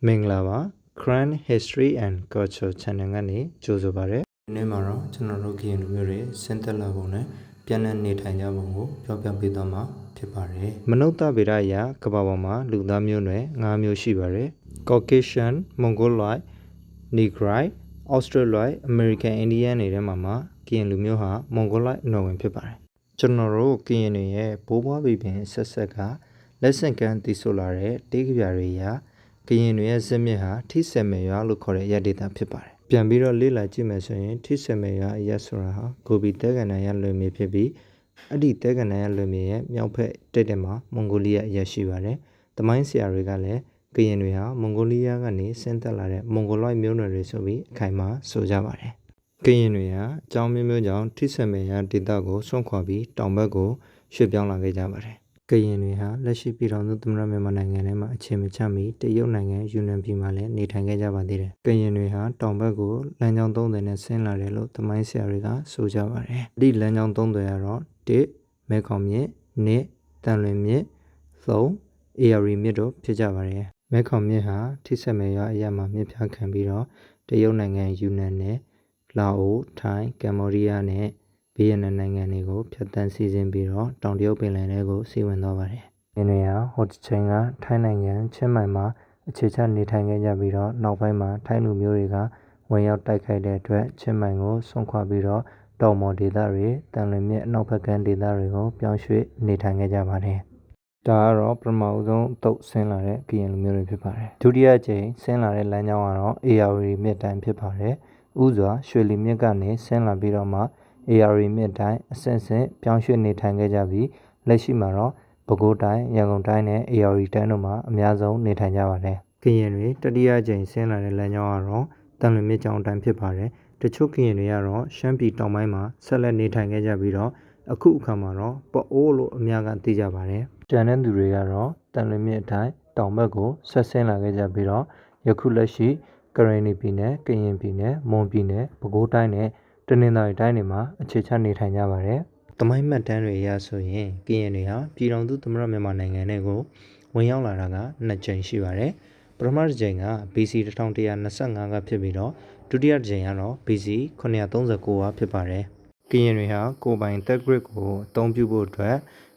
မင်္ဂလာပါ Grand History and Culture Channel ကနေကြိုဆိုပါရစေ။ဒီနေ့မှာတော့ကျွန်တော်တို့ကရင်လူမျိုးတွေစင်သက်လာပုံနဲ့ပြန်လည်နေထိုင်ကြပုံကိုပြောပြပေးသွားမှာဖြစ်ပါတယ်။မနုဿဗေဒအရကမ္ဘာပေါ်မှာလူသားမျိုးနွယ်၅မျိုးရှိပါတယ်။ Caucasian, Mongoloid, Negroid, Australoid, American Indian တွေထဲမှာကရင်လူမျိုးဟာ Mongoloid နွယ်ဝင်ဖြစ်ပါတယ်။ကျွန်တော်တို့ကရင်တွေရဲ့ဘိုးဘွားဘီပင်ဆက်ဆက်ကလက်ဆင့်ကမ်းတည်ဆိုလာတဲ့တေးကြပြတွေအရကရင်တွေရဲ့ဇစ်မြစ်ဟာထိစက်မယ်ရွာလို့ခေါ်တဲ့ရက်ဒေတာဖြစ်ပါတယ်။ပြန်ပြီးတော့လေ့လာကြည့်မယ်ဆိုရင်ထိစက်မယ်ရွာအရက်ဆိုတာဟာဂိုဘီတဲကန်နန်ရလွင်မြေဖြစ်ပြီးအဲ့ဒီတဲကန်နန်ရလွင်မြေရဲ့မြောက်ဘက်တက်မှာမွန်ဂိုလီးယားအရက်ရှိပါတယ်။သမိုင်းဆရာတွေကလည်းကရင်တွေဟာမွန်ဂိုလီးယားကနေဆင်းသက်လာတဲ့မွန်ဂိုလော့ဒ်မျိုးနွယ်တွေဆိုပြီးအခိုင်အမာဆိုကြပါတယ်။ကရင်တွေဟာအကြောင်းမျိုးမျိုးကြောင့်ထိစက်မယ်ရွာဒေတာကိုဆွန့်ခွာပြီးတောင်ဘက်ကိုရွှေ့ပြောင်းလာခဲ့ကြပါတယ်။ကရင်တွေဟာလက်ရှိပြည်ထောင်စုသမ္မတမြန်မာနိုင်ငံထဲမှာအခြေမချမီတရုတ်နိုင်ငံယူနန်ပြည်မှာလည်းနေထိုင်ခဲ့ကြပါသေးတယ်။ကရင်တွေဟာတောင်ဘက်ကိုလမ်းကြောင်း30နဲ့ဆင်းလာတယ်လို့သမိုင်းဆရာတွေကဆိုကြပါတယ်။ဒီလမ်းကြောင်း30ကတော့1မဲခေါင်မြစ်2တန်လွင်မြစ်3အေရရီမြစ်တို့ဖြစ်ကြပါတယ်။မဲခေါင်မြစ်ဟာထိစက်မယ်ရွာအရမှာမြစ်ဖြားခံပြီးတော့တရုတ်နိုင်ငံယူနန်နဲ့လာအိုထိုင်းကမ္ဘောဒီးယားနဲ့ဗီယက်နမ်နိုင်ငံတွေကိုဖြတ်တန်းစီးဆင်းပြီးတော့တောင်တရုတ်ပင်လယ်ထဲကိုစီးဝင်သွားပါတယ်။ဒီနေရာဟိုတစ်ချိန်ကထိုင်းနိုင်ငံချင်းမိုင်မှာအခြေချနေထိုင်ခဲ့ကြပြီးတော့နောက်ပိုင်းမှာထိုင်းလူမျိုးတွေကဝင်ရောက်တိုက်ခိုက်တဲ့အတွက်ချင်းမိုင်ကိုဆွန့်ခွာပြီးတော့တောင်ပေါ်ဒေသတွေတန်လွင်မြစ်အနောက်ဘက်ကမ်းဒေသတွေကိုပြောင်းရွှေ့နေထိုင်ခဲ့ကြပါတယ်။ဒါကတော့ပထမဦးဆုံးအသုတ်ဆင်းလာတဲ့ကရင်လူမျိုးတွေဖြစ်ပါတယ်။ဒုတိယကြိမ်ဆင်းလာတဲ့လမ်းကြောင်းကတော့အေရရီမြစ်တိုင်းဖြစ်ပါတယ်။ဥစွာရွှေလီမြစ်ကနေဆင်းလာပြီးတော့မှအေရရီမြစ်တိုင်းအဆင့်ဆင့်ပြောင်းရွှေ့နေထိုင်ခဲ့ကြပြီးလက်ရှိမှာတော့ပဲခူးတိုင်းရန်ကုန်တိုင်းနဲ့အေရရီတိုင်းတို့မှာအများဆုံးနေထိုင်ကြပါတယ်။ကရင်တွေတတိယကြိမ်ဆင်းလာတဲ့လမ်းကြောင်းကတော့တန်လွင်မြစ်ကြောင်းတိုင်းဖြစ်ပါတယ်။တချို့ကရင်တွေကတော့ရှမ်းပြည်တောင်ပိုင်းမှာဆက်လက်နေထိုင်ခဲ့ကြပြီးတော့အခုအခါမှာတော့ပအိုးလို့အများကသိကြပါတယ်။ကျန်တဲ့သူတွေကတော့တန်လွင်မြစ်အတိုင်းတောင်ဘက်ကိုဆက်ဆင်းလာခဲ့ကြပြီးတော့ယခုလက်ရှိကရင်ပြည်နယ်ကရင်ပြည်နယ်မွန်ပြည်နယ်ပဲခူးတိုင်းနဲ့တနင်္သာရီတိုင်းတွေမှာအခြေချနေထိုင်ကြပါတယ်။သမိုင်းမှတ်တမ်းတွေအရဆိုရင်ကရင်တွေဟာပြည်ထောင်စုသမ္မတမြန်မာနိုင်ငံထဲကိုဝင်ရောက်လာတာက2ကြိမ်ရှိပါတယ်။ပထမတစ်ကြိမ်က BC 1125ကဖြစ်ပြီးတော့ဒုတိယတစ်ကြိမ်ကတော့ BC 939ကဖြစ်ပါတယ်။ကရင်တွေဟာကိုယ်ပိုင်တက်ဂရစ်ကိုအသုံးပြုဖို့အတွက်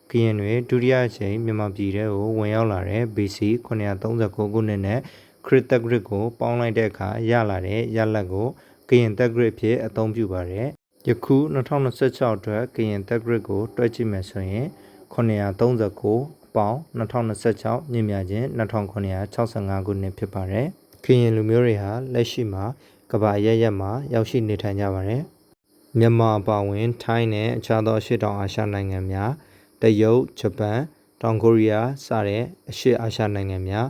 ကရင်တွေဒုတိယအကြိမ်မြန်မာပြည်ထဲကိုဝင်ရောက်လာတဲ့ BC 939ခုနှစ်နဲ့ခရစ်တက်ဂရစ်ကိုပေါင်းလိုက်တဲ့အခါရလာတဲ့ရလဒ်ကိုကရင်တက်ဂရစ်ဖြစ်အသုံးပြုပါတယ်။ယခု2026အတွက်ကရင်တက်ဂရစ်ကိုတွက်ကြည့်မယ်ဆိုရင်939ပေါင်း2026မြင့်မြတ်ခြင်း2965ခုနှစ်ဖြစ်ပါတယ်။ကရင်လူမျိုးတွေဟာလက်ရှိမှာကမ္ဘာအရပ်ရပ်မှာရောက်ရှိနေထိုင်ကြပါတယ်။မြန်မာအပါအဝင်ထိုင်းနဲ့အခြားသောအရှေ့တောင်အာရှနိုင်ငံများတရုတ်ဂျပန်တောင်ကိုရီးယားစတဲ့အရှေ့အာရှနိုင်ငံမျာ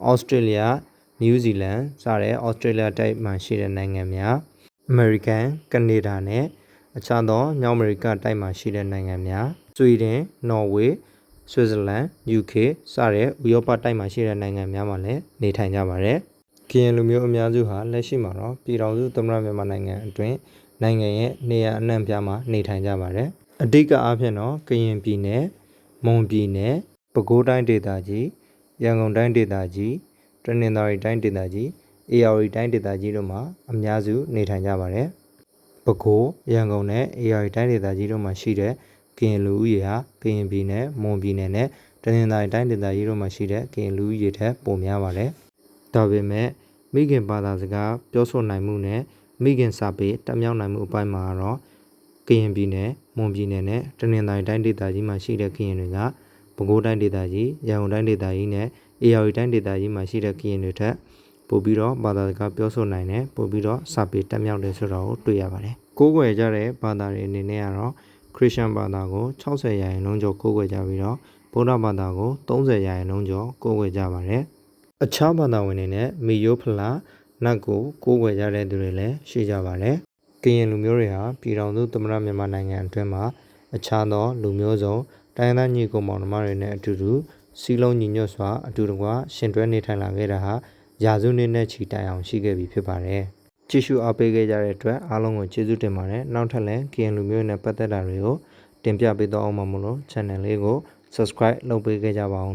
းဩစတြေးလျနယူးဇီလန်စတဲ့ဩစတြေးလျတိုက်မှာရှိတဲ့နိုင်ငံများအမေရိကန်ကနေဒါနဲ့အခြားသောမြောက်အမေရိကတိုက်မှာရှိတဲ့နိုင်ငံများဆွီဒင်နော်ဝေဆွစ်ဇာလန် UK စတဲ့ဥရောပတိုက်မှာရှိတဲ့နိုင်ငံများမှာလည်းနေထိုင်ကြပါတယ်။ကရင်လူမျိုးအများစုဟာလက်ရှိမှာတော့ပြည်ထောင်စုသမ္မတမြန်မာနိုင်ငံအတွင်းနိုင်ငံရဲ့နေရာအနှံ့ပြားမှာနေထိုင်ကြပါတယ်။အဓိကအားဖြင့်တော့ကရင်ပြည်နယ်မွန်ပြည်နယ်ပဲခူးတိုင်းဒေသကြီးရန်ကုန်တိုင်းဒေသကြီးတနင်္သာရီတိုင်းဒေသကြီးအေရရီတိုင်းဒေသကြီးတို့မှာအများစုနေထိုင်ကြပါတယ်။ပဲခူးရန်ကုန်နဲ့အေရရီတိုင်းဒေသကြီးတို့မှာရှိတဲ့ကရင်လူဦးရေဟာကရင်ပြည်နယ်မွန်ပြည်နယ်နဲ့တနင်္သာရီတိုင်းဒေသကြီးတို့မှာရှိတဲ့ကရင်လူဦးရေထက်ပိုများပါတယ်။ဒါပေမဲ့မိခင်ဘာသာစကားပြောဆိုနိုင်မှုနဲ့မိခင်စာပေတက်မြောက်နိုင်မှုအပိုင်းမှာတော့ကရင်ပြည်နယ်မွန်ပြည်နယ်နဲ့တနင်္သာရီတိုင်းဒေသကြီးမှာရှိတဲ့ကရင်တွေကပဲခူးတိုင်းဒေသကြီးရန်ကုန်တိုင်းဒေသကြီးနဲ့အေရရီတိုင်းဒေသကြီးမှာရှိတဲ့ကရင်တွေထက်ပို့ပြီးတော့ဘာသာစကားပြောဆိုနိုင်တယ်ပို့ပြီးတော့စာပေတက်မြောက်တယ်ဆိုတာကိုတွေ့ရပါတယ်။ကိုးကွယ်ကြတဲ့ဘာသာတွေအနေနဲ့ကတော့ခရစ်ယာန်ဘာသာကို60%ကျော်ကိုးကွယ်ကြပြီးတော့ဗုဒ္ဓဘာသာကို30%ကျော်ကိုးကွယ်ကြပါတယ်။အခြားဘာသာဝင်တွေနဲ့မီယိုဖလာနတ်ကိုကိုးကွယ်ကြတဲ့သူတွေလည်းရှိကြပါတယ်။ကရင်လူမျိုးတွေဟာပြည်ထောင်စုသမ္မတမြန်မာနိုင်ငံအတွင်းမှာအခြားသောလူမျိုးစုံတိုင်းသားညီကိုမောင်နှမတွေနဲ့အတူတူစီးလုံးညီညွတ်စွာအတူတကွရှင်တွဲနေထိုင်လာခဲ့တာဟာရာစုနှစ်နဲ့ချီတိုင်အောင်ရှိခဲ့ပြီဖြစ်ပါတယ်။ကြည့်ရှုအားပေးခဲ့ကြတဲ့အတွက်အားလုံးကိုကျေးဇူးတင်ပါတယ်။နောက်ထပ်လည်းကရင်လူမျိုးနဲ့ပတ်သက်တာတွေကိုတင်ပြပေးတော့အောင်မှာမို့လို့ channel လေးကို subscribe လုပ်ပေးခဲ့ကြပါအောင်